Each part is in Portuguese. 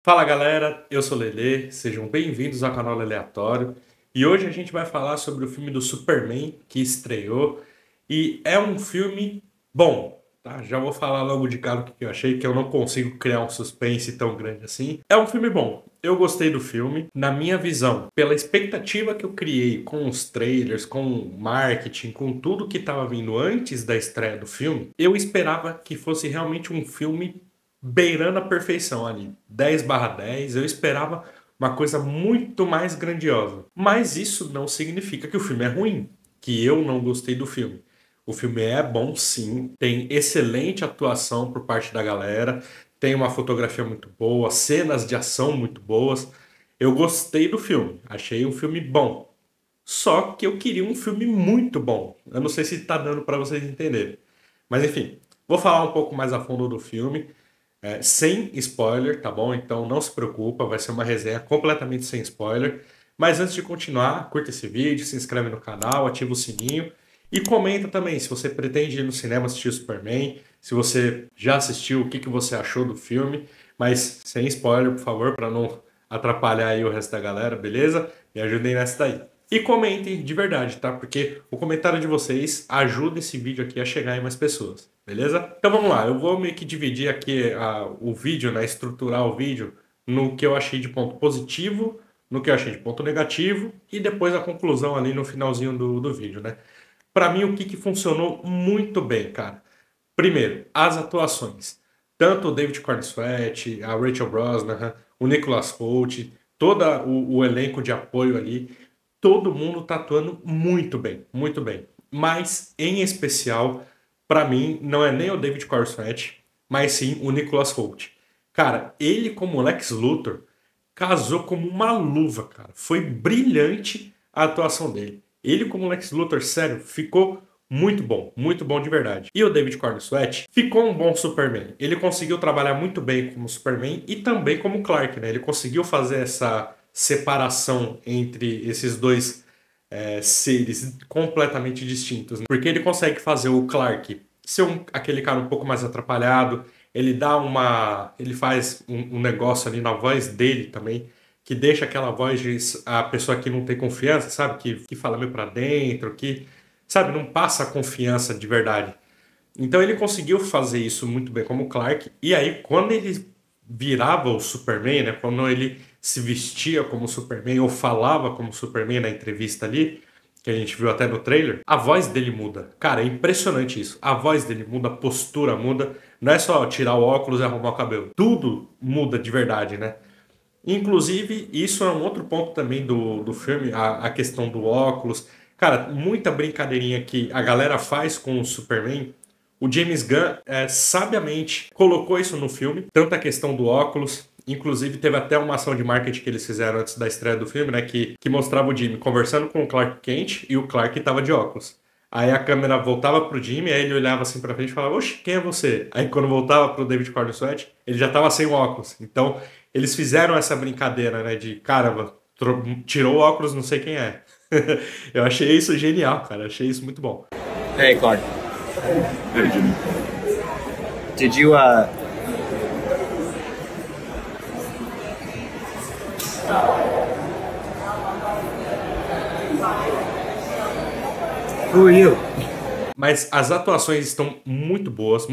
Fala galera, eu sou o Lelê, sejam bem-vindos ao canal Aleatório e hoje a gente vai falar sobre o filme do Superman que estreou e é um filme bom, tá? Já vou falar logo de cara o que eu achei, que eu não consigo criar um suspense tão grande assim. É um filme bom, eu gostei do filme, na minha visão, pela expectativa que eu criei com os trailers, com o marketing, com tudo que estava vindo antes da estreia do filme, eu esperava que fosse realmente um filme beirando a perfeição ali, 10/10, eu esperava uma coisa muito mais grandiosa. Mas isso não significa que o filme é ruim, que eu não gostei do filme. O filme é bom sim, tem excelente atuação por parte da galera, tem uma fotografia muito boa, cenas de ação muito boas. Eu gostei do filme, achei um filme bom. Só que eu queria um filme muito bom. Eu não sei se tá dando para vocês entenderem. Mas enfim, vou falar um pouco mais a fundo do filme. Sem spoiler, tá bom? Então não se preocupa, vai ser uma resenha completamente sem spoiler. Mas antes de continuar, curta esse vídeo, se inscreve no canal, ativa o sininho e comenta também se você pretende ir no cinema assistir o Superman, se você já assistiu, o que você achou do filme, mas sem spoiler, por favor, para não atrapalhar aí o resto da galera, beleza? Me ajudem nessa daí. E comentem de verdade, tá? Porque o comentário de vocês ajuda esse vídeo aqui a chegar em mais pessoas, beleza? Então vamos lá, eu vou meio que dividir aqui o vídeo, né? Estruturar o vídeo no que eu achei de ponto positivo, no que eu achei de ponto negativo e depois a conclusão ali no finalzinho do vídeo, né? Pra mim, o que funcionou muito bem, cara? Primeiro, as atuações. Tanto o David Corenswet, a Rachel Brosnahan, o Nicholas Hoult, todo o elenco de apoio ali, todo mundo tá atuando muito bem, muito bem. Mas, em especial, pra mim, não é nem o David Corenswet, mas sim o Nicholas Hoult. Cara, ele como Lex Luthor casou como uma luva, cara. Foi brilhante a atuação dele. Ele como Lex Luthor, sério, ficou muito bom de verdade. E o David Corenswet ficou um bom Superman. Ele conseguiu trabalhar muito bem como Superman e também como Clark, né? Ele conseguiu fazer essa separação entre esses dois seres completamente distintos, né? Porque ele consegue fazer o Clark ser aquele cara um pouco mais atrapalhado, ele faz um negócio ali na voz dele também, que deixa aquela voz de a pessoa que não tem confiança, sabe? Que fala meio pra dentro, que, sabe, não passa a confiança de verdade. Então ele conseguiu fazer isso muito bem como Clark. E aí, quando ele virava o Superman, né? Quando ele se vestia como Superman ou falava como Superman na entrevista ali, que a gente viu até no trailer, a voz dele muda. Cara, é impressionante isso. A voz dele muda, a postura muda. Não é só tirar o óculos e arrumar o cabelo. Tudo muda de verdade, né? Inclusive, isso é um outro ponto também do filme, a questão do óculos. Cara, muita brincadeirinha que a galera faz com o Superman. O James Gunn sabiamente colocou isso no filme, tanto a questão do óculos. Inclusive, teve até uma ação de marketing que eles fizeram antes da estreia do filme, né? Que mostrava o Jimmy conversando com o Clark Kent e o Clark estava de óculos. Aí a câmera voltava pro Jimmy, aí ele olhava assim pra frente e falava, oxe, quem é você? Aí quando voltava pro David Corenswet, ele já tava sem o óculos. Então, eles fizeram essa brincadeira, né? De, caramba, tirou o óculos, não sei quem é. Eu achei isso genial, cara. Achei isso muito bom. Hey, Clark. Hey, Jimmy. Did you, Who are you? Mas as atuações estão muito boas,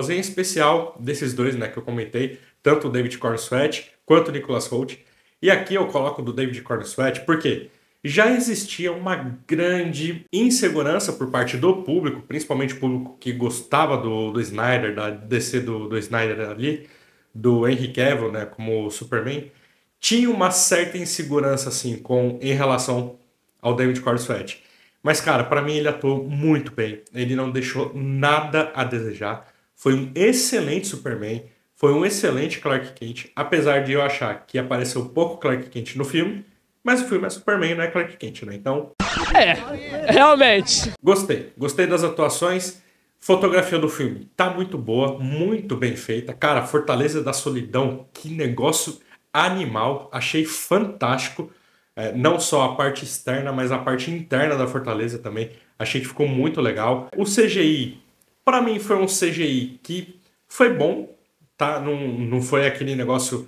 em especial desses dois, né, que eu comentei, tanto o David Corenswet quanto o Nicholas Hoult. E aqui eu coloco do David Corenswet porque já existia uma grande insegurança por parte do público, principalmente o público que gostava do Snyder, da DC do Snyder ali, do Henry Cavill, né, como Superman, tinha uma certa insegurança assim em relação ao David Corenswet. Mas, cara, pra mim ele atuou muito bem. Ele não deixou nada a desejar. Foi um excelente Superman. Foi um excelente Clark Kent. Apesar de eu achar que apareceu pouco Clark Kent no filme. Mas o filme é Superman, não é Clark Kent, né? Então, Realmente. gostei. Gostei das atuações. Fotografia do filme tá muito boa, muito bem feita. Cara, Fortaleza da Solidão, que negócio animal. Achei fantástico. Não só a parte externa, mas a parte interna da Fortaleza também. Achei que ficou muito legal. O CGI, pra mim, foi um CGI que foi bom, tá? Não foi aquele negócio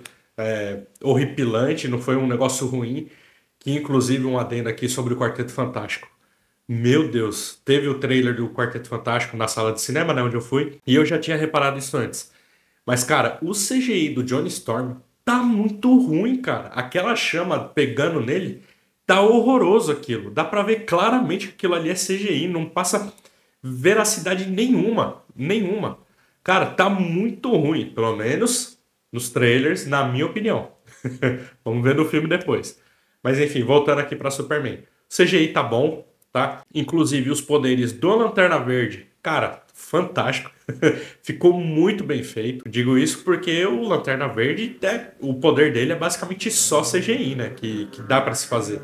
horripilante, não foi um negócio ruim, que inclusive um adendo aqui sobre o Quarteto Fantástico. Meu Deus, teve o trailer do Quarteto Fantástico na sala de cinema, né, onde eu fui, e eu já tinha reparado isso antes. Mas, cara, o CGI do Johnny Storm tá muito ruim, cara. Aquela chama pegando nele, tá horroroso aquilo. Dá pra ver claramente que aquilo ali é CGI, não passa veracidade nenhuma, nenhuma. Cara, tá muito ruim, pelo menos nos trailers, na minha opinião. Vamos ver no filme depois. Mas enfim, voltando aqui pra Superman. O CGI tá bom, tá? Inclusive os poderes do Lanterna Verde, cara, fantástico. Ficou muito bem feito. Digo isso porque o Lanterna Verde, o poder dele é basicamente só CGI, né? Que dá pra se fazer.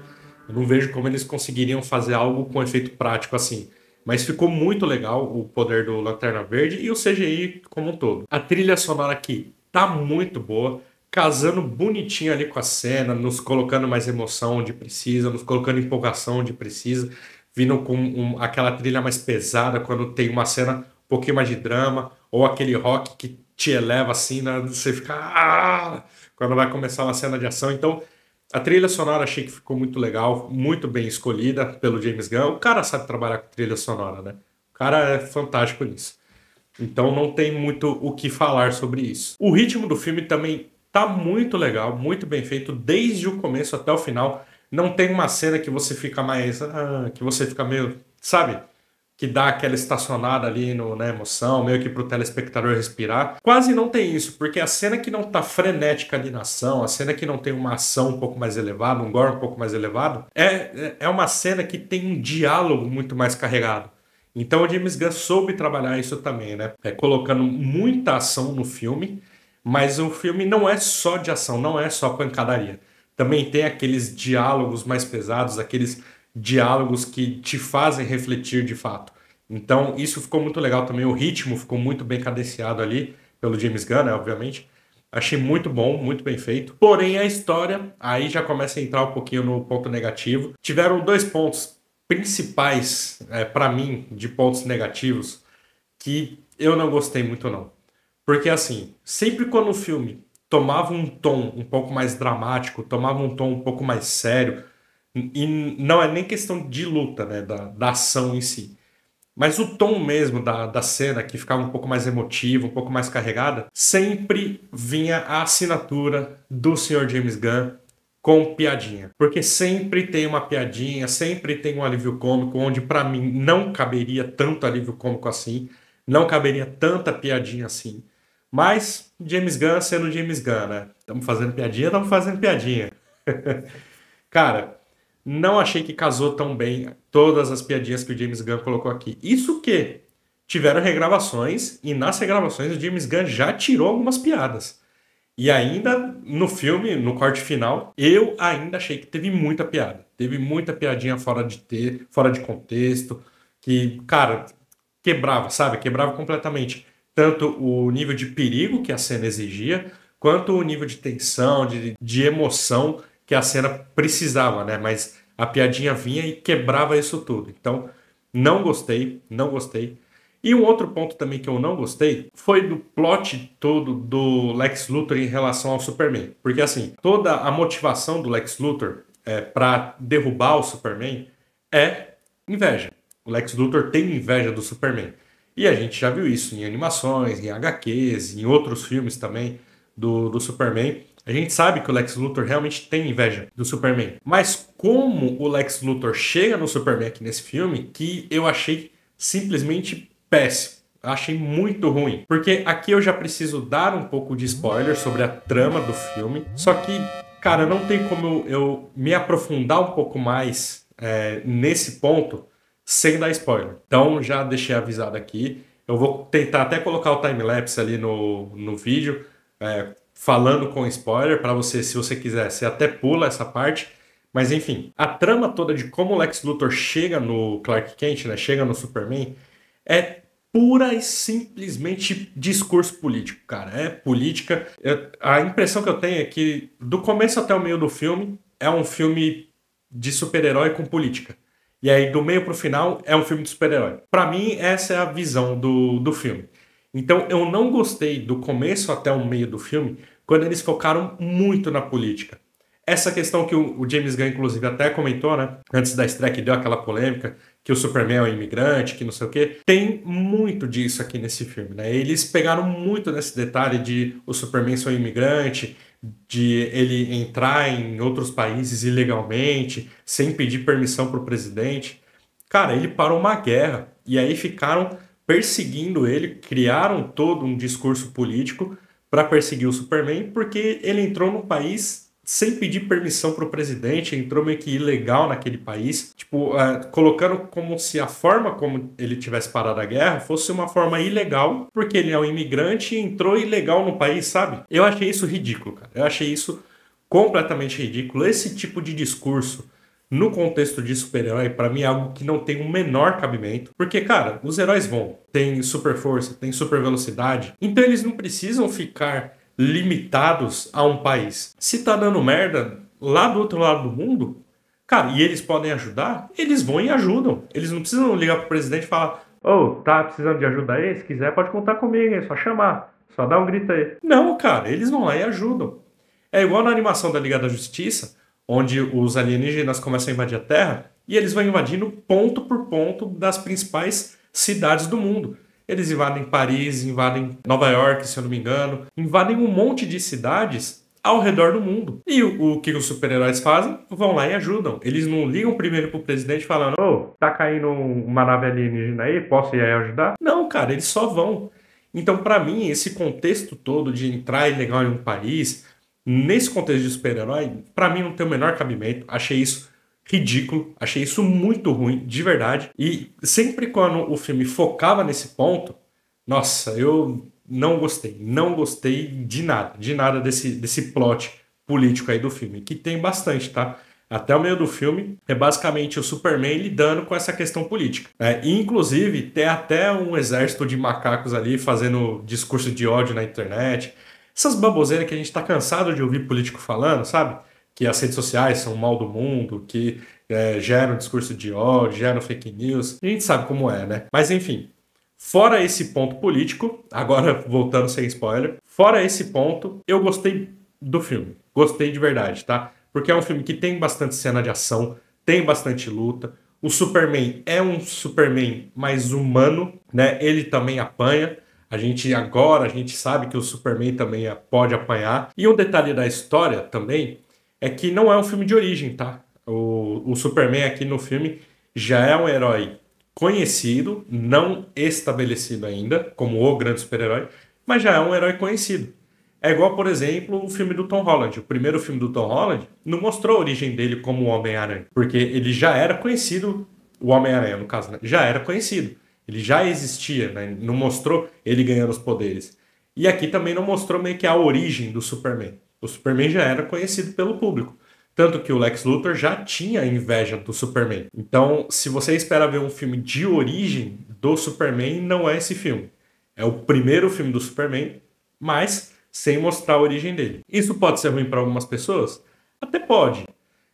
Eu não vejo como eles conseguiriam fazer algo com efeito prático assim. Mas ficou muito legal o poder do Lanterna Verde e o CGI como um todo. A trilha sonora aqui tá muito boa, casando bonitinho ali com a cena, nos colocando mais emoção onde precisa, nos colocando empolgação onde precisa, vindo com aquela trilha mais pesada quando tem uma cena um pouquinho mais de drama, ou aquele rock que te eleva assim, né? Você fica... quando vai começar uma cena de ação. Então, a trilha sonora achei que ficou muito legal, muito bem escolhida pelo James Gunn. O cara sabe trabalhar com trilha sonora, né? O cara é fantástico nisso. Então não tem muito o que falar sobre isso. O ritmo do filme também tá muito legal, muito bem feito, desde o começo até o final. Não tem uma cena que você fica mais... que você fica meio... Sabe? Que dá aquela estacionada ali na emoção, meio que pro telespectador respirar. Quase não tem isso, porque a cena que não tá frenética ali na ação, a cena que não tem uma ação um pouco mais elevada, um gore um pouco mais elevado, é uma cena que tem um diálogo muito mais carregado. Então o James Gunn soube trabalhar isso também, né? Colocando muita ação no filme, mas o filme não é só de ação, não é só pancadaria. Também tem aqueles diálogos mais pesados, aqueles diálogos que te fazem refletir de fato. Então isso ficou muito legal também, o ritmo ficou muito bem cadenciado ali pelo James Gunn, né, obviamente. Achei muito bom, muito bem feito. Porém a história, aí já começa a entrar um pouquinho no ponto negativo. Tiveram dois pontos principais, para mim, de pontos negativos, que eu não gostei muito não. Porque assim, sempre quando o filme tomava um tom um pouco mais dramático, tomava um tom um pouco mais sério, e não é nem questão de luta, né, da ação em si, mas o tom mesmo da cena, que ficava um pouco mais emotivo, um pouco mais carregada, sempre vinha a assinatura do Sr. James Gunn com piadinha. Porque sempre tem uma piadinha, sempre tem um alívio cômico, onde pra mim não caberia tanto alívio cômico assim, não caberia tanta piadinha assim. Mas James Gunn sendo James Gunn, né? Estamos fazendo piadinha. Cara, não achei que casou tão bem todas as piadinhas que o James Gunn colocou aqui. Isso que tiveram regravações, e nas regravações o James Gunn já tirou algumas piadas. E ainda no filme, no corte final, eu ainda achei que teve muita piada. Teve muita piadinha fora de contexto, que, cara, quebrava, sabe? Quebrava completamente. Tanto o nível de perigo que a cena exigia, quanto o nível de tensão, de emoção que a cena precisava, né? Mas a piadinha vinha e quebrava isso tudo. Então, não gostei, não gostei. E um outro ponto também que eu não gostei foi do plot todo do Lex Luthor em relação ao Superman. Porque assim, toda a motivação do Lex Luthor para derrubar o Superman é inveja. O Lex Luthor tem inveja do Superman. E a gente já viu isso em animações, em HQs, em outros filmes também do Superman. A gente sabe que o Lex Luthor realmente tem inveja do Superman. Mas como o Lex Luthor chega no Superman aqui nesse filme, que eu achei simplesmente péssimo. Achei muito ruim. Porque aqui eu já preciso dar um pouco de spoiler sobre a trama do filme. Só que, cara, não tem como eu me aprofundar um pouco mais nesse ponto sem dar spoiler. Então já deixei avisado aqui. Eu vou tentar até colocar o time-lapse ali no vídeo, falando com spoiler, para você, se você quiser, você até pula essa parte. Mas enfim, a trama toda de como o Lex Luthor chega no Clark Kent, né, chega no Superman, é pura e simplesmente discurso político, cara. É política. A impressão que eu tenho é que do começo até o meio do filme é um filme de super-herói com política. E aí do meio pro final é um filme de super-herói. Pra mim essa é a visão do filme. Então eu não gostei do começo até o meio do filme quando eles focaram muito na política. Essa questão que o James Gunn, inclusive, até comentou, né? Antes da estreia, que deu aquela polêmica, que o Superman é um imigrante, que não sei o quê. Tem muito disso aqui nesse filme, né? Eles pegaram muito nesse detalhe de o Superman ser um imigrante, de ele entrar em outros países ilegalmente, sem pedir permissão para o presidente. Cara, ele parou uma guerra e aí ficaram perseguindo ele, criaram todo um discurso político para perseguir o Superman, porque ele entrou no país sem pedir permissão para o presidente, entrou meio que ilegal naquele país, tipo, colocando como se a forma como ele tivesse parado a guerra fosse uma forma ilegal, porque ele é um imigrante e entrou ilegal no país, sabe? Eu achei isso ridículo, cara. Eu achei isso completamente ridículo. Esse tipo de discurso no contexto de super-herói, pra mim é algo que não tem o menor cabimento. Porque, cara, os heróis tem super força, tem super velocidade, então eles não precisam ficar limitados a um país. Se tá dando merda lá do outro lado do mundo, cara, e eles podem ajudar, eles vão e ajudam. Eles não precisam ligar pro presidente e falar: ô, tá precisando de ajuda aí? Se quiser pode contar comigo, é só chamar, só dar um grito aí. Não, cara, eles vão lá e ajudam. É igual na animação da Liga da Justiça, onde os alienígenas começam a invadir a Terra e eles vão invadindo ponto por ponto das principais cidades do mundo. Eles invadem Paris, invadem Nova York, se eu não me engano, invadem um monte de cidades ao redor do mundo. E o que os super-heróis fazem? Vão lá e ajudam. Eles não ligam primeiro pro presidente falando: ô, tá caindo uma nave alienígena aí, posso ir aí ajudar? Não, cara, eles só vão. Então, pra mim, esse contexto todo de entrar ilegal em um país, nesse contexto de super-herói, pra mim não tem o menor cabimento. Achei isso ridículo, achei isso muito ruim, de verdade. E sempre quando o filme focava nesse ponto, nossa, eu não gostei de nada desse plot político aí do filme, que tem bastante, tá? Até o meio do filme é basicamente o Superman lidando com essa questão política. E, inclusive, tem até um exército de macacos ali fazendo discurso de ódio na internet. Essas baboseiras que a gente tá cansado de ouvir político falando, sabe? Que as redes sociais são o mal do mundo, que geram discurso de ódio, geram fake news. A gente sabe como é, né? Mas enfim, fora esse ponto político, agora voltando sem spoiler, fora esse ponto, eu gostei do filme. Gostei de verdade, tá? Porque é um filme que tem bastante cena de ação, tem bastante luta. O Superman é um Superman mais humano, né? Ele também apanha. A gente sabe que o Superman também pode apanhar. E um detalhe da história também é que não é um filme de origem, tá? O Superman aqui no filme já é um herói conhecido, não estabelecido ainda, como o grande super-herói, mas já é um herói conhecido. É igual, por exemplo, o filme do Tom Holland. O primeiro filme do Tom Holland não mostrou a origem dele como o Homem-Aranha, porque ele já era conhecido, o Homem-Aranha, no caso, né? Já era conhecido. Ele já existia, né? Não mostrou ele ganhando os poderes. E aqui também não mostrou meio que a origem do Superman. O Superman já era conhecido pelo público. Tanto que o Lex Luthor já tinha inveja do Superman. Então, se você espera ver um filme de origem do Superman, não é esse filme. É o primeiro filme do Superman, mas sem mostrar a origem dele. Isso pode ser ruim para algumas pessoas? Até pode.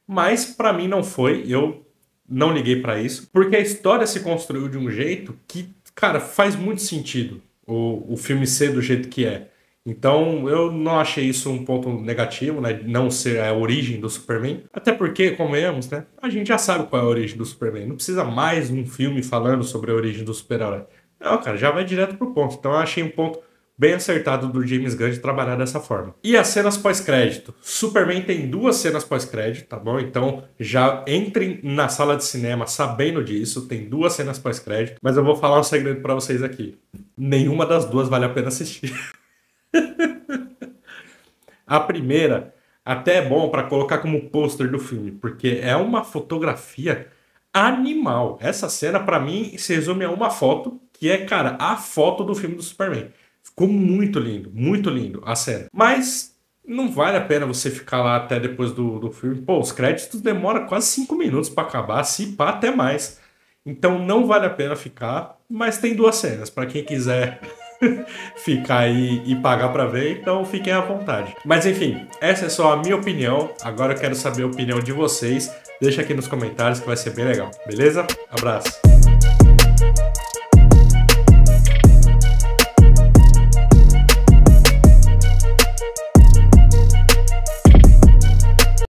Mas para mim não foi. Eu não liguei para isso. Porque a história se construiu de um jeito que, cara, faz muito sentido o filme ser do jeito que é. Então, eu não achei isso um ponto negativo, né? Não ser a origem do Superman. Até porque, convenhamos, né? A gente já sabe qual é a origem do Superman. Não precisa mais um filme falando sobre a origem do super-herói. Não, cara, já vai direto pro ponto. Então, eu achei um ponto bem acertado do James Gunn de trabalhar dessa forma. E as cenas pós-crédito? Superman tem 2 cenas pós-crédito, tá bom? Então, já entrem na sala de cinema sabendo disso. Tem 2 cenas pós-crédito. Mas eu vou falar um segredo pra vocês aqui. Nenhuma das 2 vale a pena assistir. A primeira até é bom para colocar como pôster do filme, porque é uma fotografia animal. Essa cena para mim se resume a uma foto, que é, cara, a foto do filme do Superman. Ficou muito lindo a cena. Mas não vale a pena você ficar lá até depois do filme. Pô, os créditos demoram quase 5 minutos para acabar, se pá até mais. Então não vale a pena ficar, mas tem 2 cenas para quem quiser ficar aí e pagar pra ver, então fiquem à vontade. Mas enfim, essa é só a minha opinião. Agora eu quero saber a opinião de vocês. Deixa aqui nos comentários que vai ser bem legal, beleza? Abraço!